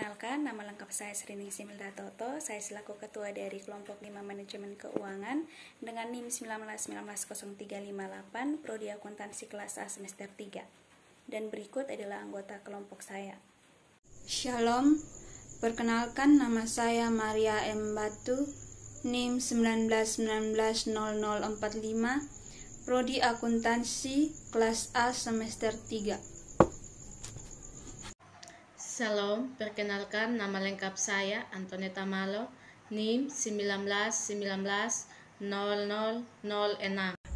Perkenalkan, nama lengkap saya Sriningsih Milda Toto. Saya selaku Ketua dari Kelompok 5 Manajemen Keuangan dengan NIM 19190358, Prodi Akuntansi kelas A semester 3. Dan berikut adalah anggota kelompok saya. Shalom, perkenalkan nama saya Maria M. Batu, NIM 19190045, Prodi Akuntansi kelas A semester 3. Salam, perkenalkan nama lengkap saya Antoneta Malo, NIM 19190006.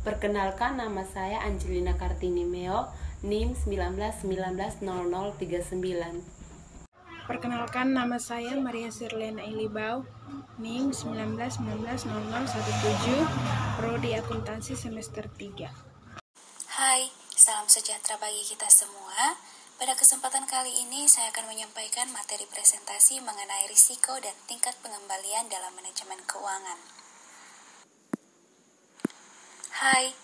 Perkenalkan nama saya Angelina Kartini Meo, NIM 19190039. Perkenalkan nama saya Maria Sirlena Ilibau, NIM 19190017, Prodi Akuntansi semester 3. Hai, salam sejahtera bagi kita semua. Pada kesempatan kali ini saya akan menyampaikan materi presentasi mengenai risiko dan tingkat pengembalian dalam manajemen keuangan. Hai,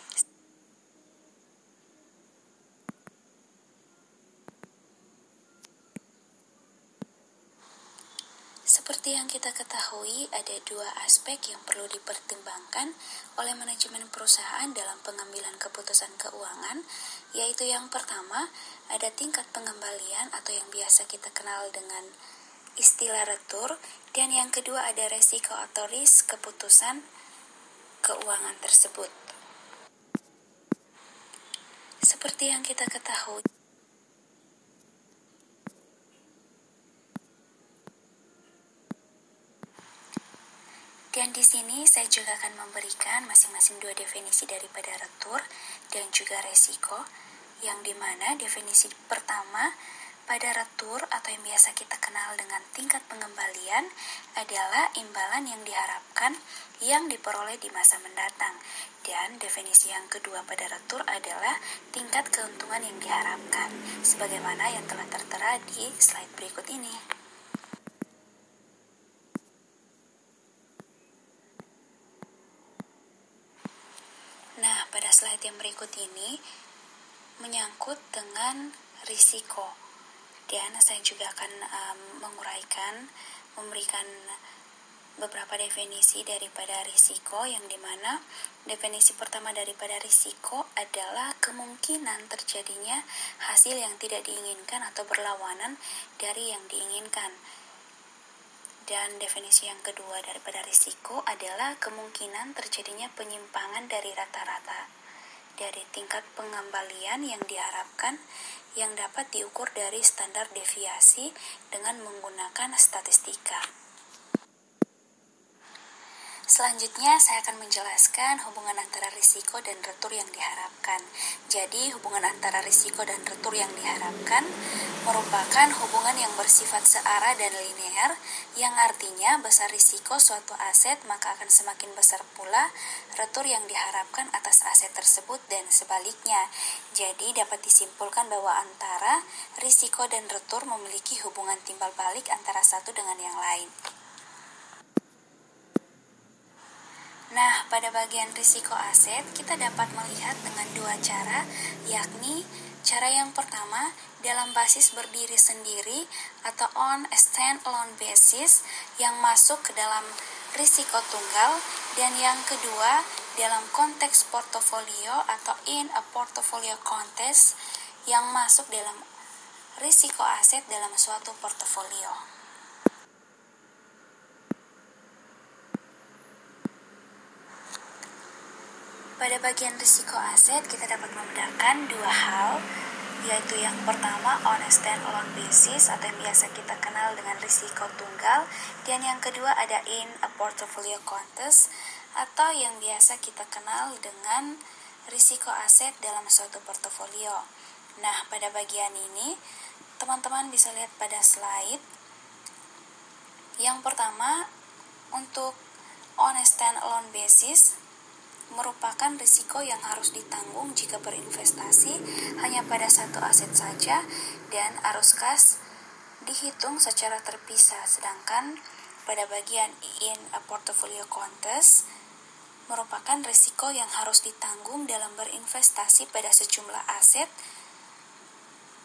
seperti yang kita ketahui, ada dua aspek yang perlu dipertimbangkan oleh manajemen perusahaan dalam pengambilan keputusan keuangan, yaitu yang pertama, ada tingkat pengembalian atau yang biasa kita kenal dengan istilah retur, dan yang kedua ada resiko atau risk keputusan keuangan tersebut. Seperti yang kita ketahui, dan di sini saya juga akan memberikan masing-masing dua definisi daripada retur dan juga resiko, yang dimana definisi pertama pada retur atau yang biasa kita kenal dengan tingkat pengembalian adalah imbalan yang diharapkan yang diperoleh di masa mendatang, dan definisi yang kedua pada retur adalah tingkat keuntungan yang diharapkan sebagaimana yang telah tertera di slide berikut ini. Nah, pada slide yang berikut ini menyangkut dengan risiko, dan saya juga akan memberikan beberapa definisi daripada risiko, yang dimana definisi pertama daripada risiko adalah kemungkinan terjadinya hasil yang tidak diinginkan atau berlawanan dari yang diinginkan. Dan definisi yang kedua daripada risiko adalah kemungkinan terjadinya penyimpangan dari rata-rata dari tingkat pengembalian yang diharapkan yang dapat diukur dari standar deviasi dengan menggunakan statistika. Selanjutnya saya akan menjelaskan hubungan antara risiko dan retur yang diharapkan. Jadi hubungan antara risiko dan retur yang diharapkan merupakan hubungan yang bersifat searah dan linear, yang artinya besar risiko suatu aset maka akan semakin besar pula retur yang diharapkan atas aset tersebut dan sebaliknya. Jadi dapat disimpulkan bahwa antara risiko dan retur memiliki hubungan timbal balik antara satu dengan yang lain. Nah, pada bagian risiko aset, kita dapat melihat dengan dua cara, yakni cara yang pertama dalam basis berdiri sendiri atau on a stand-alone basis yang masuk ke dalam risiko tunggal, dan yang kedua dalam konteks portofolio atau in a portfolio context yang masuk dalam risiko aset dalam suatu portofolio. Pada bagian risiko aset, kita dapat membedakan dua hal, yaitu yang pertama on a stand-alone basis atau yang biasa kita kenal dengan risiko tunggal, dan yang kedua ada in a portfolio context atau yang biasa kita kenal dengan risiko aset dalam suatu portofolio. Nah, pada bagian ini, teman-teman bisa lihat pada slide. Yang pertama, untuk on a stand-alone basis, merupakan risiko yang harus ditanggung jika berinvestasi hanya pada satu aset saja dan arus kas dihitung secara terpisah. Sedangkan pada bagian in a portfolio context merupakan risiko yang harus ditanggung dalam berinvestasi pada sejumlah aset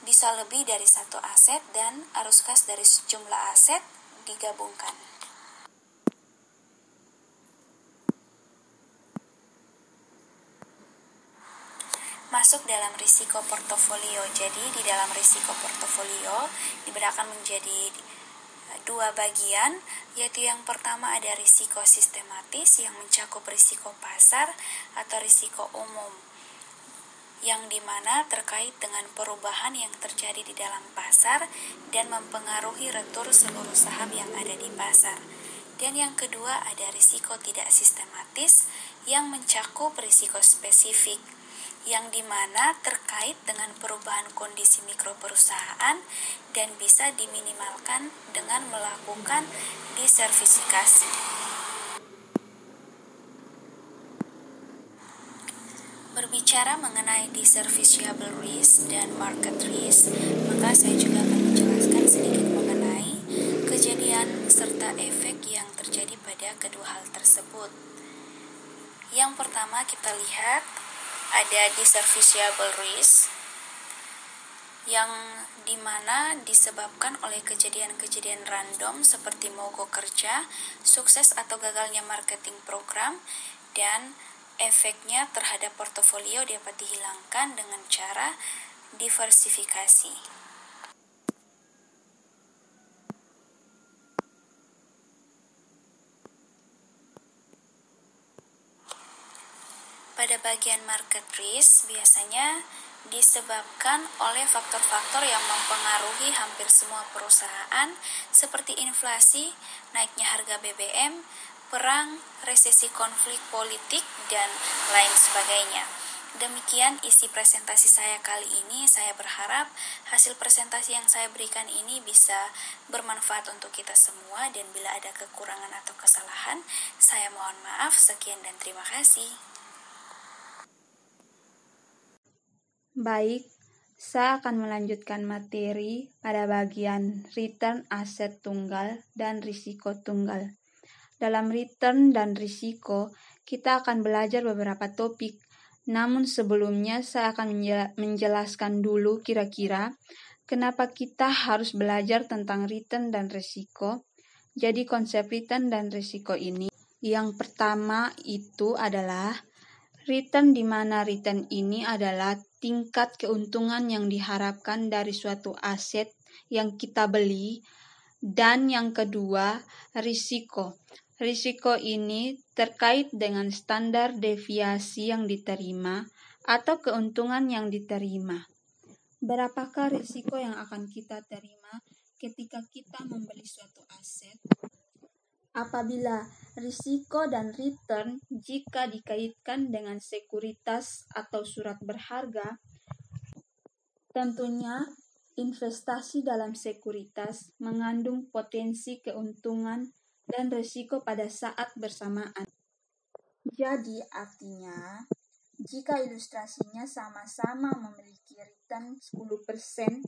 bisa lebih dari satu aset, dan arus kas dari sejumlah aset digabungkan. Masuk dalam risiko portofolio. Jadi di dalam risiko portofolio dibedakan menjadi dua bagian, yaitu yang pertama ada risiko sistematis yang mencakup risiko pasar atau risiko umum, yang dimana terkait dengan perubahan yang terjadi di dalam pasar dan mempengaruhi retur seluruh saham yang ada di pasar. Dan yang kedua ada risiko tidak sistematis yang mencakup risiko spesifik, yang dimana terkait dengan perubahan kondisi mikroperusahaan dan bisa diminimalkan dengan melakukan diversifikasi. Berbicara mengenai diversifiable risk dan market risk, maka saya juga akan menjelaskan sedikit mengenai kejadian serta efek yang terjadi pada kedua hal tersebut. Yang pertama kita lihat ada diversifiable risk yang dimana disebabkan oleh kejadian-kejadian random seperti mogok kerja, sukses atau gagalnya marketing program, dan efeknya terhadap portofolio dapat dihilangkan dengan cara diversifikasi. Pada bagian market risk biasanya disebabkan oleh faktor-faktor yang mempengaruhi hampir semua perusahaan seperti inflasi, naiknya harga BBM, perang, resesi konflik politik, dan lain sebagainya. Demikian isi presentasi saya kali ini. Saya berharap hasil presentasi yang saya berikan ini bisa bermanfaat untuk kita semua, dan bila ada kekurangan atau kesalahan, saya mohon maaf. Sekian dan terima kasih. Baik, saya akan melanjutkan materi pada bagian return aset tunggal dan risiko tunggal. Dalam return dan risiko, kita akan belajar beberapa topik. Namun sebelumnya saya akan menjelaskan dulu kira-kira kenapa kita harus belajar tentang return dan risiko. Jadi konsep return dan risiko ini, yang pertama itu adalah return, di mana return ini adalah tingkat keuntungan yang diharapkan dari suatu aset yang kita beli. Dan yang kedua, risiko. Risiko ini terkait dengan standar deviasi yang diterima atau keuntungan yang diterima. Berapakah risiko yang akan kita terima ketika kita membeli suatu aset? Apabila risiko dan return jika dikaitkan dengan sekuritas atau surat berharga, tentunya investasi dalam sekuritas mengandung potensi keuntungan dan risiko pada saat bersamaan. Jadi artinya, jika ilustrasinya sama-sama memiliki return 10%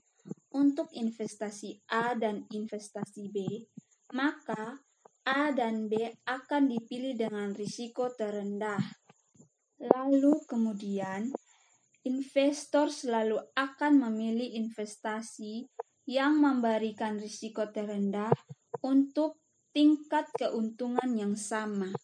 untuk investasi A dan investasi B, maka A dan B akan dipilih dengan risiko terendah. Lalu kemudian, investor selalu akan memilih investasi yang memberikan risiko terendah untuk tingkat keuntungan yang sama.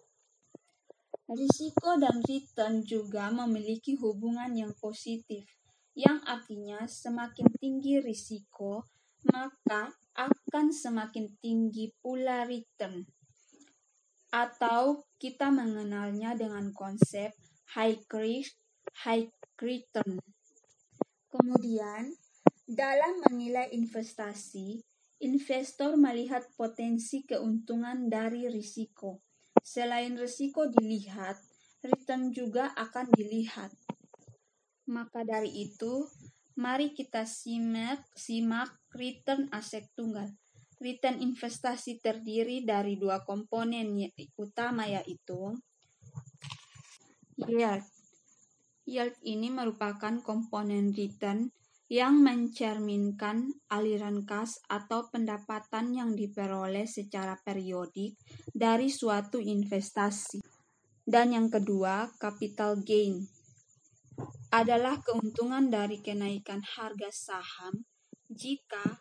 Risiko dan return juga memiliki hubungan yang positif, yang artinya semakin tinggi risiko, maka akan semakin tinggi pula return. Atau kita mengenalnya dengan konsep high risk, high return. Kemudian, dalam menilai investasi, investor melihat potensi keuntungan dari risiko. Selain risiko dilihat, return juga akan dilihat. Maka dari itu, mari kita simak return aset tunggal. Return investasi terdiri dari dua komponen utama, yaitu yield. Yield ini merupakan komponen return yang mencerminkan aliran kas atau pendapatan yang diperoleh secara periodik dari suatu investasi. Dan yang kedua, capital gain. adalah keuntungan dari kenaikan harga saham jika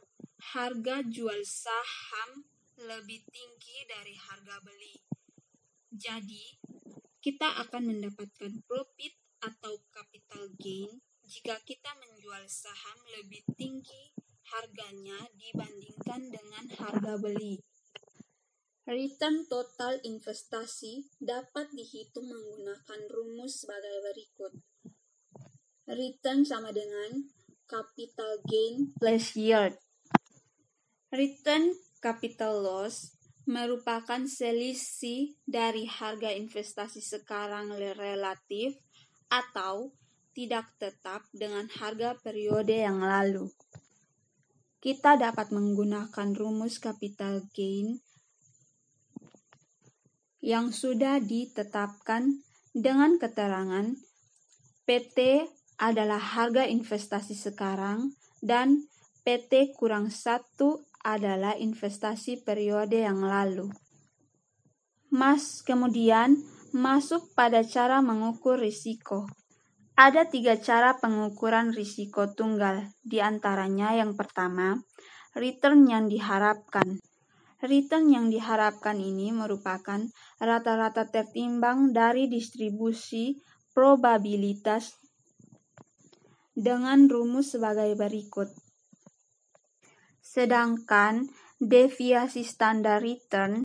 harga jual saham lebih tinggi dari harga beli. Jadi, kita akan mendapatkan profit atau capital gain jika kita menjual saham lebih tinggi harganya dibandingkan dengan harga beli. Return total investasi dapat dihitung menggunakan rumus sebagai berikut. Return sama dengan capital gain plus yield. Return capital loss merupakan selisih dari harga investasi sekarang relatif atau tidak tetap dengan harga periode yang lalu. Kita dapat menggunakan rumus capital gain yang sudah ditetapkan dengan keterangan PT adalah harga investasi sekarang dan PT kurang 1 adalah investasi periode yang lalu. Kemudian masuk pada cara mengukur risiko. Ada 3 cara pengukuran risiko tunggal, di antaranya yang pertama, return yang diharapkan. Return yang diharapkan ini merupakan rata-rata tertimbang dari distribusi probabilitas dengan rumus sebagai berikut. Sedangkan deviasi standar return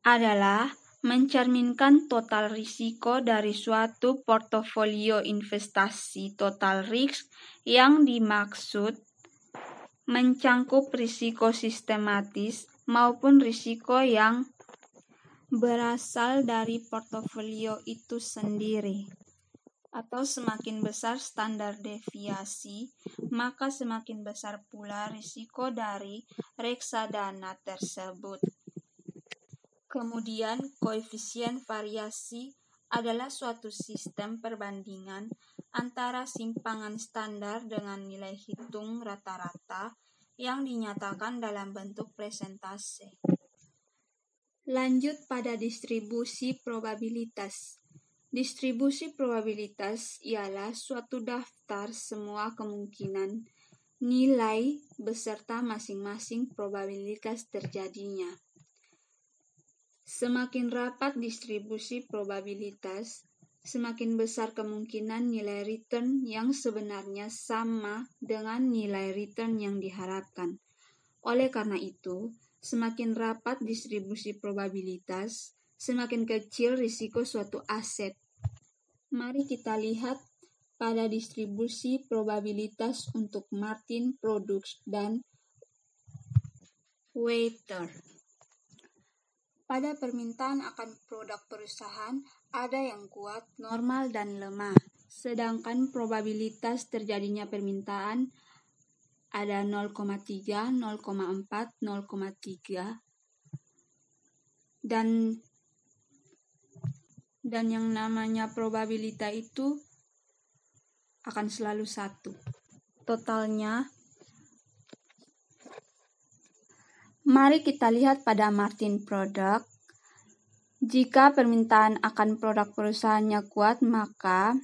adalah mencerminkan total risiko dari suatu portofolio investasi total risk yang dimaksud mencangkup risiko sistematis maupun risiko yang berasal dari portofolio itu sendiri. Atau semakin besar standar deviasi, maka semakin besar pula risiko dari reksadana tersebut. Kemudian, koefisien variasi adalah suatu sistem perbandingan antara simpangan standar dengan nilai hitung rata-rata yang dinyatakan dalam bentuk presentase. Lanjut pada distribusi probabilitas. Distribusi probabilitas ialah suatu daftar semua kemungkinan nilai beserta masing-masing probabilitas terjadinya. Semakin rapat distribusi probabilitas, semakin besar kemungkinan nilai return yang sebenarnya sama dengan nilai return yang diharapkan. Oleh karena itu, semakin rapat distribusi probabilitas, semakin kecil risiko suatu aset. Mari kita lihat pada distribusi probabilitas untuk Martin Products dan Waiter. Pada permintaan akan produk perusahaan, ada yang kuat, normal, dan lemah. Sedangkan probabilitas terjadinya permintaan ada 0,3, 0,4, 0,3, dan yang namanya probabilitas itu akan selalu 1. Totalnya, mari kita lihat pada Martin Product. Jika permintaan akan produk perusahaannya kuat, maka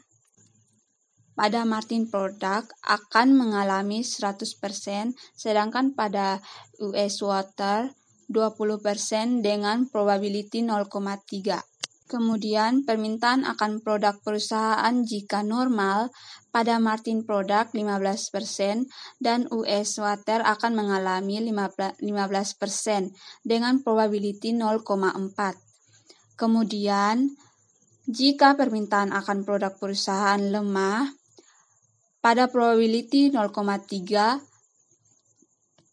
pada Martin Product akan mengalami 100%, sedangkan pada US Water 20% dengan probability 0,3. Kemudian, permintaan akan produk perusahaan jika normal pada Martin Product 15% dan US Water akan mengalami 15% dengan probability 0,4. Kemudian, jika permintaan akan produk perusahaan lemah pada probability 0,3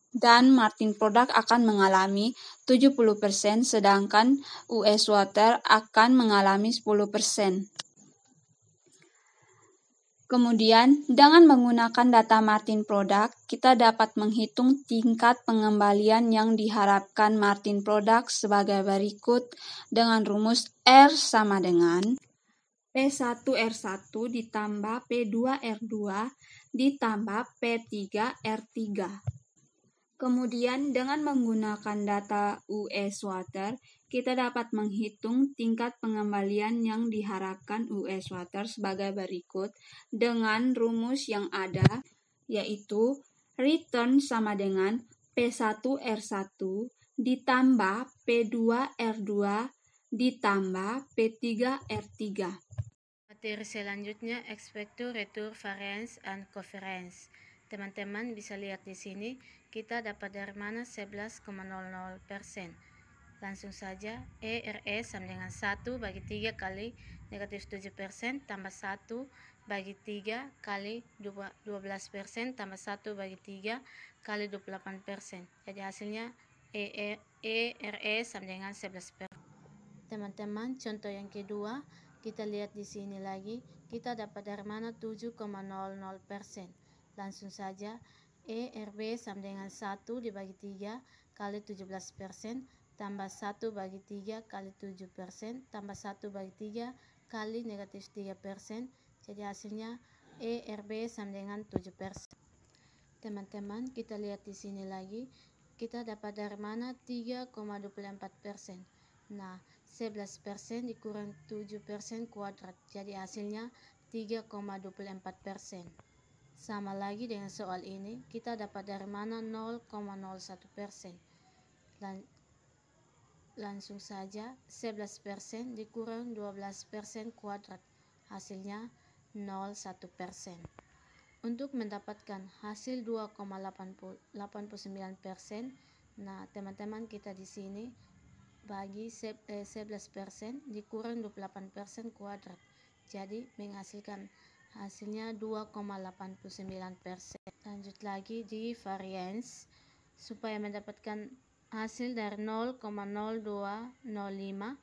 dan Martin Product akan mengalami 70%, sedangkan US Water akan mengalami 10%. Kemudian, dengan menggunakan data Martin Product, kita dapat menghitung tingkat pengembalian yang diharapkan Martin Product sebagai berikut dengan rumus R sama dengan P1R1 ditambah P2R2 ditambah P3R3. Kemudian dengan menggunakan data US Water, kita dapat menghitung tingkat pengembalian yang diharapkan US Water sebagai berikut dengan rumus yang ada, yaitu return sama dengan P1R1 ditambah P2R2 ditambah P3R3. Materi selanjutnya expected return variance and covariance. Teman-teman bisa lihat di sini kita dapat dari mana 11,00%. Langsung saja ERE sama dengan 1 bagi 3 kali negatif 7% tambah 1 bagi 3 kali 12% tambah 1 bagi 3 kali 28%. Jadi hasilnya ERE sama dengan 11%. Teman-teman, contoh yang kedua, kita lihat di sini lagi, kita dapat dari mana 7,00%. Langsung saja ERB sama dengan 1 dibagi 3 kali 17% tambah 1 bagi 3 kali 7% tambah 1 bagi 3 kali negatif 3%. Jadi hasilnya ERB sama dengan 7%. Teman-teman, kita lihat di sini lagi, kita dapat dari mana 3,24%. Nah, 11% dikurang 7% kuadrat. Jadi hasilnya 3,24%. Sama lagi dengan soal ini, kita dapat dari mana 0,01%. Langsung saja 11% dikurang 12% kuadrat. Hasilnya 0,1%. Untuk mendapatkan hasil 2,89%, nah teman-teman kita di sini bagi 11% dikurang 28% kuadrat. Jadi menghasilkan hasilnya 2,89%. Lanjut lagi di variance. Supaya mendapatkan hasil dari 0,0205,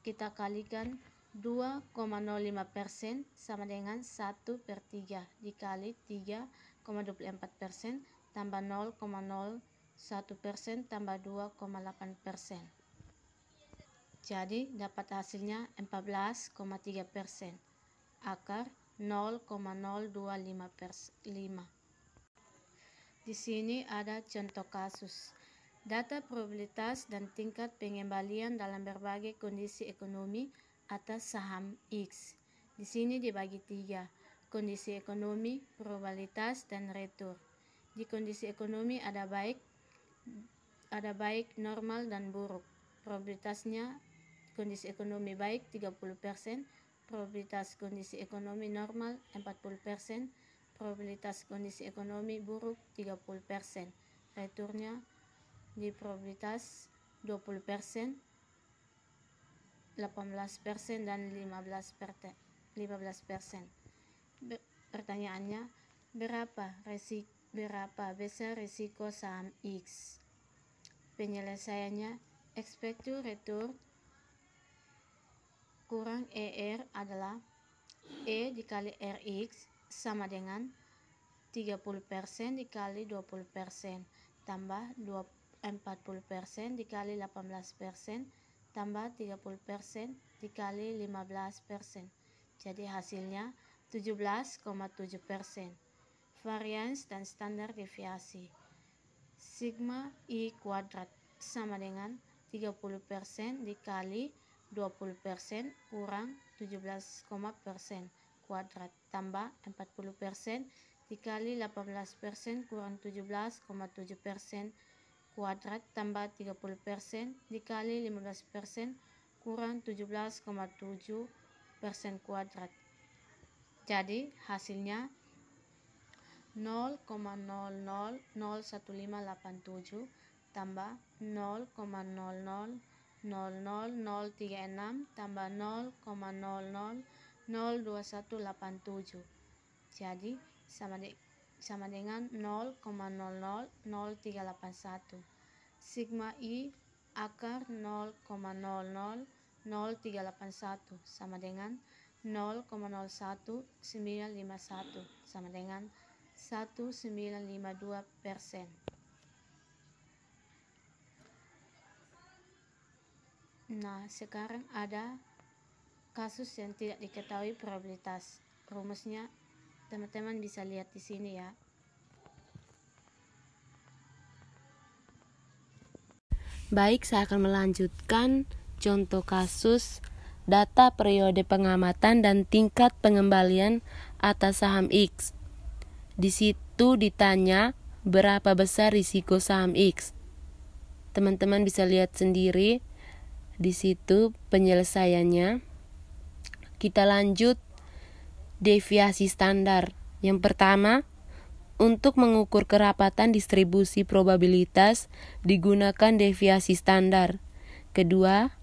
kita kalikan 2,05% sama dengan 1/3 dikali 3,24% tambah 0,01% tambah 2,8%. Jadi dapat hasilnya 14,3%. Akar 0,025. Di sini ada contoh kasus. Data probabilitas dan tingkat pengembalian dalam berbagai kondisi ekonomi atas saham X. Di sini dibagi 3. Kondisi ekonomi, probabilitas, dan retur. Di kondisi ekonomi ada baik, normal, dan buruk. Probabilitasnya kondisi ekonomi baik 30%, probabilitas kondisi ekonomi normal 40%, probabilitas kondisi ekonomi buruk 30%. Returnya di probabilitas 20%, 18% dan 15%. Pertanyaannya, berapa besar risiko saham X? Penyelesaiannya, expected return kurang ER adalah E dikali RX sama dengan 30% dikali 20% tambah 40% dikali 18% tambah 30% dikali 15%. Jadi hasilnya 17,7%. Varians dan standar deviasi. Sigma I kuadrat sama dengan 30% dikali 20% kurang 17% kuadrat tambah 40% dikali 18% kurang 17,7% kuadrat tambah 30% dikali 15% kurang 17,7% kuadrat. Jadi hasilnya 0,00001587 tambah 0,000036 tambah 0,00002187. Jadi sama dengan 0,000381. Sigma I akar 0,000381 sama dengan 0,01951 sama dengan 1952%. Nah, sekarang ada kasus yang tidak diketahui probabilitas. Rumusnya teman-teman bisa lihat di sini ya. Baik, saya akan melanjutkan contoh kasus data periode pengamatan dan tingkat pengembalian atas saham X. Di situ ditanya berapa besar risiko saham X. Teman-teman bisa lihat sendiri di situ penyelesaiannya. Kita lanjut deviasi standar. Yang pertama, untuk mengukur kerapatan distribusi probabilitas digunakan deviasi standar. Kedua,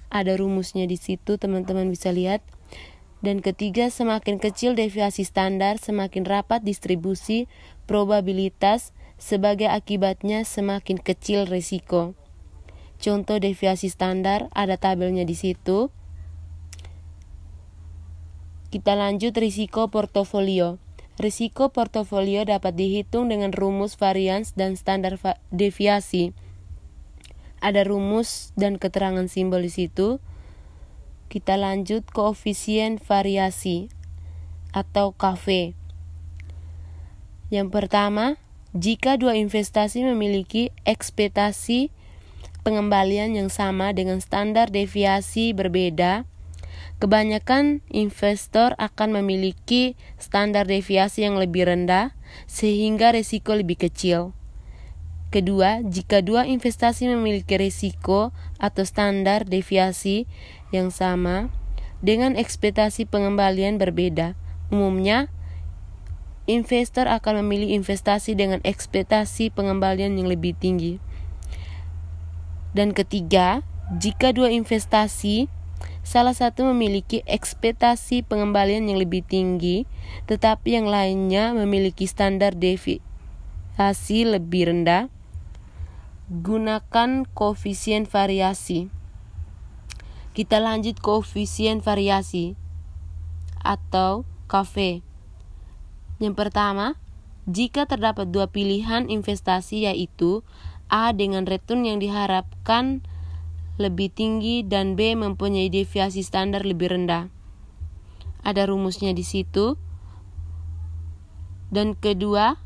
ada rumusnya di situ, teman-teman bisa lihat. Dan ketiga, semakin kecil deviasi standar, semakin rapat distribusi probabilitas, sebagai akibatnya semakin kecil risiko. Contoh deviasi standar, ada tabelnya di situ. Kita lanjut risiko portofolio. Risiko portofolio dapat dihitung dengan rumus varians dan standar deviasi. Ada rumus dan keterangan simbol di situ. Kita lanjut koefisien variasi atau KV. Yang pertama, jika dua investasi memiliki ekspektasi pengembalian yang sama dengan standar deviasi berbeda, kebanyakan investor akan memiliki standar deviasi yang lebih rendah sehingga risiko lebih kecil. Kedua, jika dua investasi memiliki risiko atau standar deviasi yang sama dengan ekspektasi pengembalian berbeda, umumnya investor akan memilih investasi dengan ekspektasi pengembalian yang lebih tinggi. Dan ketiga, jika dua investasi salah satu memiliki ekspektasi pengembalian yang lebih tinggi, tetapi yang lainnya memiliki standar deviasi lebih rendah, gunakan koefisien variasi. Kita lanjut koefisien variasi atau KV. Yang pertama, jika terdapat dua pilihan investasi yaitu A dengan return yang diharapkan lebih tinggi dan B mempunyai deviasi standar lebih rendah. Ada rumusnya di situ. Dan kedua,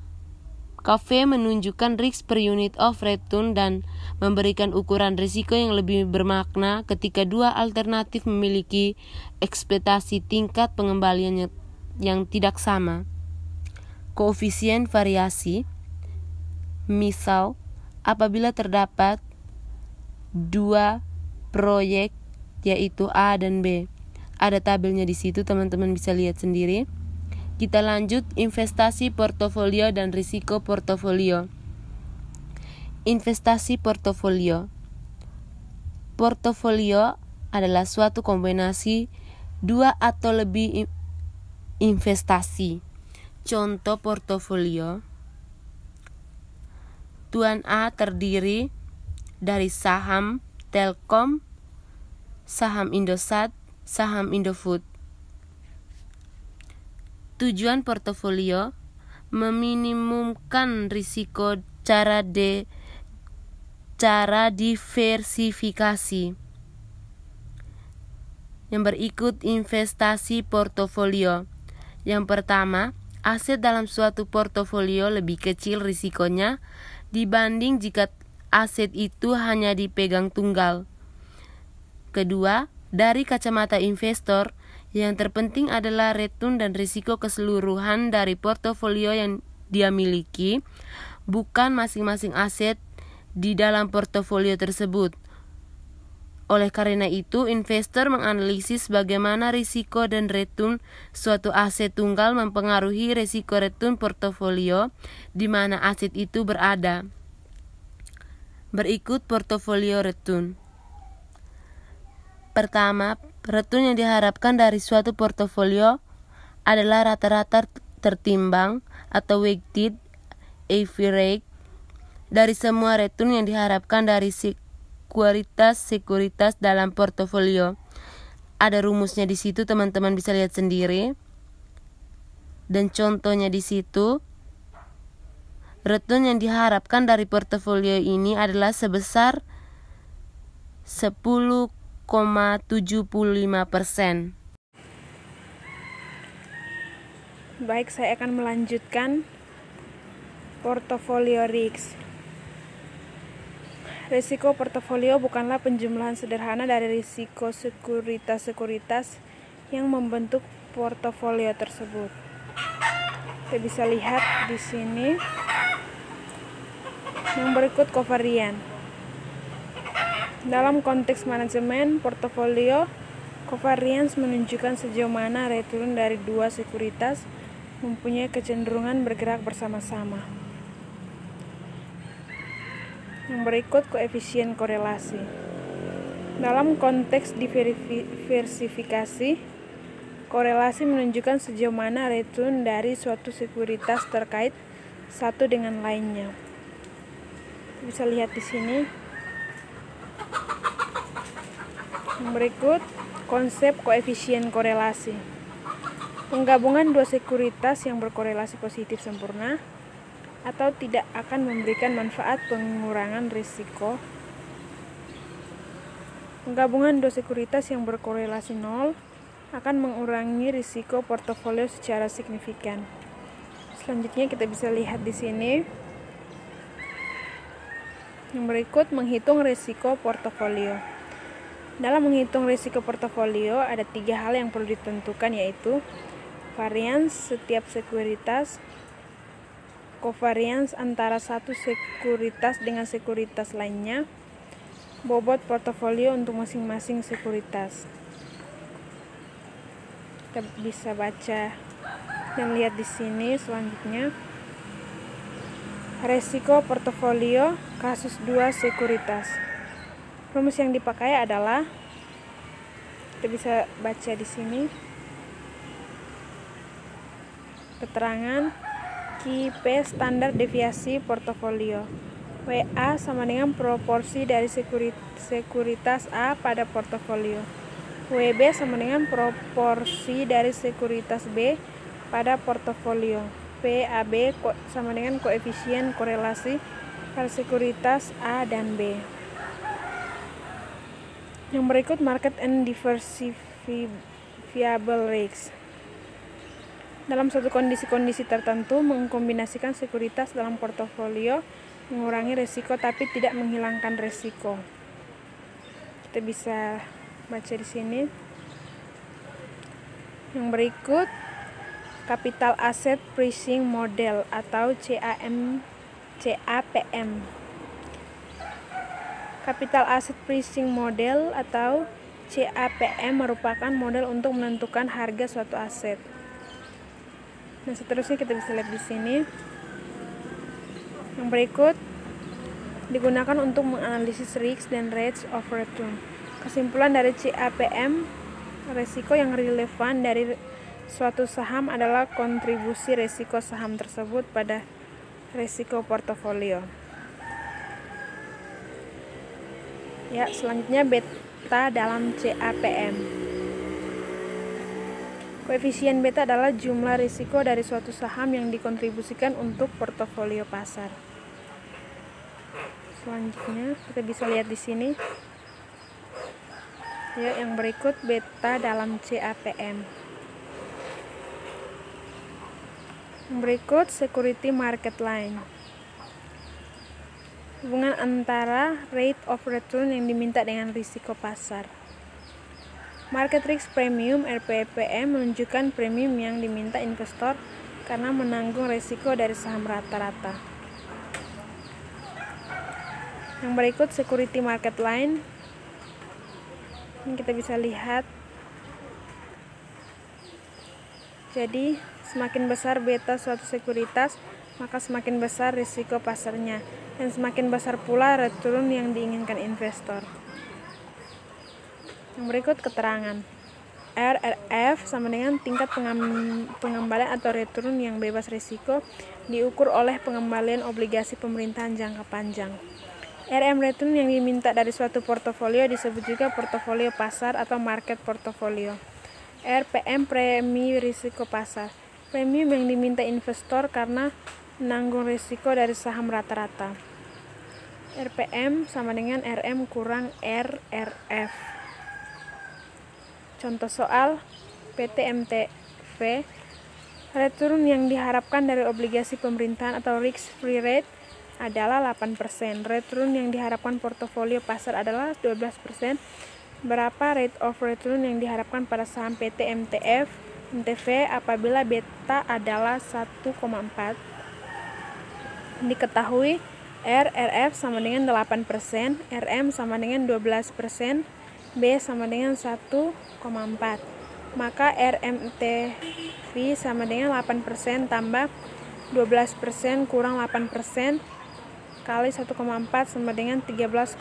KV menunjukkan risk per unit of return dan memberikan ukuran risiko yang lebih bermakna ketika dua alternatif memiliki ekspektasi tingkat pengembalian yang tidak sama. Koefisien variasi, misal apabila terdapat dua proyek yaitu A dan B. Ada tabelnya di situ, teman-teman bisa lihat sendiri. Kita lanjut investasi portofolio dan risiko portofolio. Investasi portofolio. Portofolio adalah suatu kombinasi dua atau lebih investasi. Contoh portofolio. Tuan A terdiri dari saham Telkom, saham Indosat, saham Indofood. Tujuan portofolio meminimumkan risiko cara diversifikasi. Yang berikut investasi portofolio. Yang pertama, aset dalam suatu portofolio lebih kecil risikonya dibanding jika aset itu hanya dipegang tunggal. Kedua, dari kacamata investor, yang terpenting adalah return dan risiko keseluruhan dari portofolio yang dia miliki, bukan masing-masing aset di dalam portofolio tersebut. Oleh karena itu, investor menganalisis bagaimana risiko dan return suatu aset tunggal mempengaruhi risiko return portofolio di mana aset itu berada. Berikut portofolio return. Pertama, return yang diharapkan dari suatu portofolio adalah rata-rata tertimbang atau weighted average dari semua return yang diharapkan dari sekuritas dalam portofolio. Ada rumusnya di situ, teman-teman bisa lihat sendiri. Dan contohnya di situ. Return yang diharapkan dari portofolio ini adalah sebesar 10,75%. Baik, saya akan melanjutkan portofolio risk. Risiko portofolio bukanlah penjumlahan sederhana dari risiko sekuritas-sekuritas yang membentuk portofolio tersebut. Kita bisa lihat di sini. Yang berikut covariance. Dalam konteks manajemen portofolio, covariance menunjukkan sejauh mana return dari dua sekuritas mempunyai kecenderungan bergerak bersama-sama. Yang berikut koefisien korelasi. Dalam konteks diversifikasi, korelasi menunjukkan sejauh mana return dari suatu sekuritas terkait satu dengan lainnya. Bisa lihat di sini. Yang berikut konsep koefisien korelasi. Penggabungan dua sekuritas yang berkorelasi positif sempurna atau tidak akan memberikan manfaat pengurangan risiko. Penggabungan dua sekuritas yang berkorelasi nol akan mengurangi risiko portofolio secara signifikan. Selanjutnya kita bisa lihat di sini. Yang berikut menghitung risiko portofolio. Dalam menghitung risiko portofolio ada 3 hal yang perlu ditentukan, yaitu varians setiap sekuritas, covariance antara satu sekuritas dengan sekuritas lainnya, bobot portofolio untuk masing-masing sekuritas. Kita bisa baca dan lihat di sini selanjutnya. Risiko portofolio kasus 2 sekuritas. Rumus yang dipakai adalah, kita bisa baca di sini. Keterangan KP standar deviasi portofolio. WA sama dengan proporsi dari sekuritas A pada portofolio. WB sama dengan proporsi dari sekuritas B pada portofolio. PAB sama dengan koefisien korelasi pada sekuritas A dan B. Yang berikut market and diversifiable risk. Dalam suatu kondisi-kondisi tertentu, mengkombinasikan sekuritas dalam portofolio mengurangi risiko tapi tidak menghilangkan risiko. Kita bisa baca di sini. Yang berikut Capital Asset Pricing Model atau CAPM. Capital Asset Pricing Model atau CAPM merupakan model untuk menentukan harga suatu aset. Nah, seterusnya kita bisa lihat di sini. Yang berikut digunakan untuk menganalisis risk dan rates of return. Kesimpulan dari CAPM, risiko yang relevan dari suatu saham adalah kontribusi risiko saham tersebut pada risiko portofolio. Ya, selanjutnya beta dalam CAPM. Koefisien beta adalah jumlah risiko dari suatu saham yang dikontribusikan untuk portofolio pasar. Selanjutnya kita bisa lihat di sini. Ya, yang berikut beta dalam CAPM. Berikut security market line. Hubungan antara rate of return yang diminta dengan risiko pasar. Market risk premium (RPPM) menunjukkan premium yang diminta investor karena menanggung risiko dari saham rata-rata. Yang berikut security market line. Ini kita bisa lihat. Jadi semakin besar beta suatu sekuritas, maka semakin besar risiko pasarnya, dan semakin besar pula return yang diinginkan investor. Yang berikut keterangan. RRF sama dengan tingkat pengembalian atau return yang bebas risiko diukur oleh pengembalian obligasi pemerintahan jangka panjang. RM return yang diminta dari suatu portofolio disebut juga portofolio pasar atau market portofolio. RPM premi risiko pasar. Premium yang diminta investor karena menanggung risiko dari saham rata-rata. RPM sama dengan RM kurang RRF. Contoh soal PT MTV. Return yang diharapkan dari obligasi pemerintahan atau risk free rate adalah 8%. Return yang diharapkan portofolio pasar adalah 12%. Berapa rate of return yang diharapkan pada saham PT MTF MTV apabila beta adalah 1,4? Diketahui RRF sama dengan 8%, RM sama dengan 12%, B sama dengan 1,4. Maka RMTV sama dengan 8% tambah 12% kurang 8% kali 1,4 sama dengan 13,6.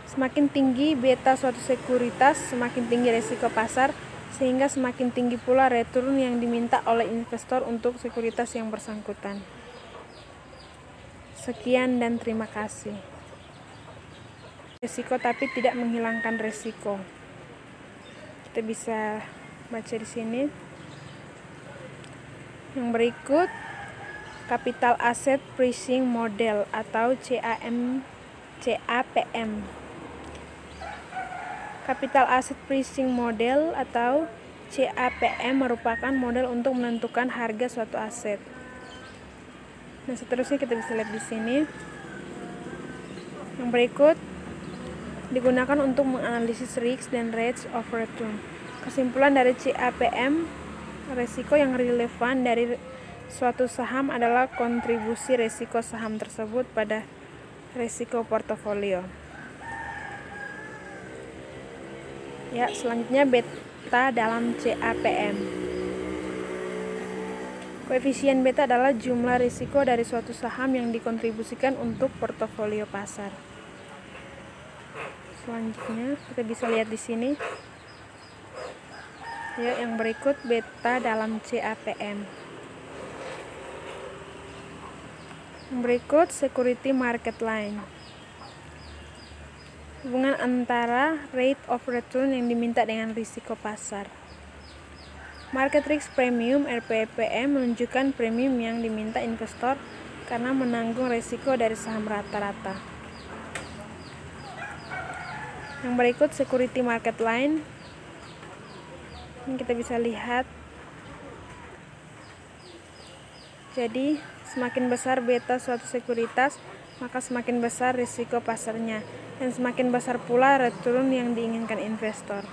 Semakin tinggi beta suatu sekuritas, semakin tinggi risiko pasar, sehingga semakin tinggi pula return yang diminta oleh investor untuk sekuritas yang bersangkutan. Sekian dan terima kasih. Risiko tapi tidak menghilangkan risiko. Kita bisa baca di sini. Yang berikut, Capital Asset Pricing Model atau CAPM. Capital Asset Pricing Model atau CAPM merupakan model untuk menentukan harga suatu aset. Nah, seterusnya kita bisa lihat di sini. Yang berikut digunakan untuk menganalisis risk dan rates of return. Kesimpulan dari CAPM, risiko yang relevan dari suatu saham adalah kontribusi risiko saham tersebut pada risiko portofolio. Ya, selanjutnya beta dalam CAPM. Koefisien beta adalah jumlah risiko dari suatu saham yang dikontribusikan untuk portofolio pasar. Selanjutnya kita bisa lihat di sini. Ya, yang berikut beta dalam CAPM. Yang berikut security market line. Hubungan antara rate of return yang diminta dengan risiko pasar. Market risk premium RPPM menunjukkan premium yang diminta investor karena menanggung risiko dari saham rata-rata. Yang berikut security market line. Ini kita bisa lihat. Jadi, semakin besar beta suatu sekuritas, maka semakin besar risiko pasarnya, dan semakin besar pula return yang diinginkan investor.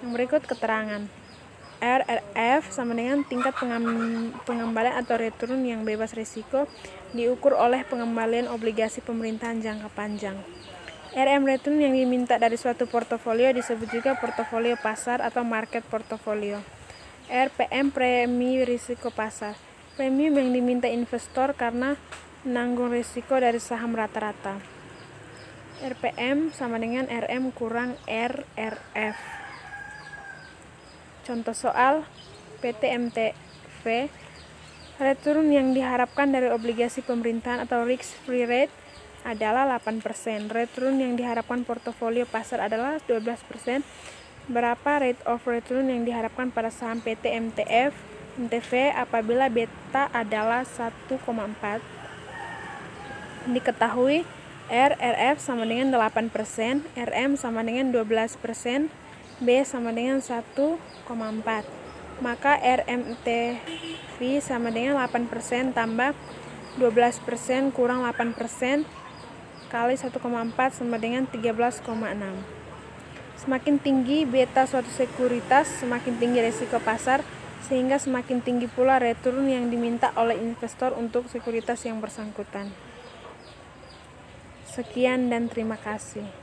Yang berikut keterangan. RRF sama dengan tingkat pengembalian atau return yang bebas risiko diukur oleh pengembalian obligasi pemerintahan jangka panjang. RM return yang diminta dari suatu portofolio disebut juga portofolio pasar atau market portofolio. RPM premi risiko pasar. Premium yang diminta investor karena menanggung risiko dari saham rata-rata. RPM sama dengan RM kurang RRF. Contoh soal PT MTV, return yang diharapkan dari obligasi pemerintahan atau risk-free rate adalah 8%. Return yang diharapkan portofolio pasar adalah 12%. Berapa rate of return yang diharapkan pada saham PT MTF MTV apabila beta adalah 1,4? Diketahui RRF sama dengan 8%, RM sama dengan 12%, B sama dengan 1,4. Maka RMTV sama dengan 8% tambah 12% kurang 8% kali 1,4 sama dengan 13,6. Semakin tinggi beta suatu sekuritas, semakin tinggi risiko pasar, sehingga semakin tinggi pula return yang diminta oleh investor untuk sekuritas yang bersangkutan. Sekian dan terima kasih.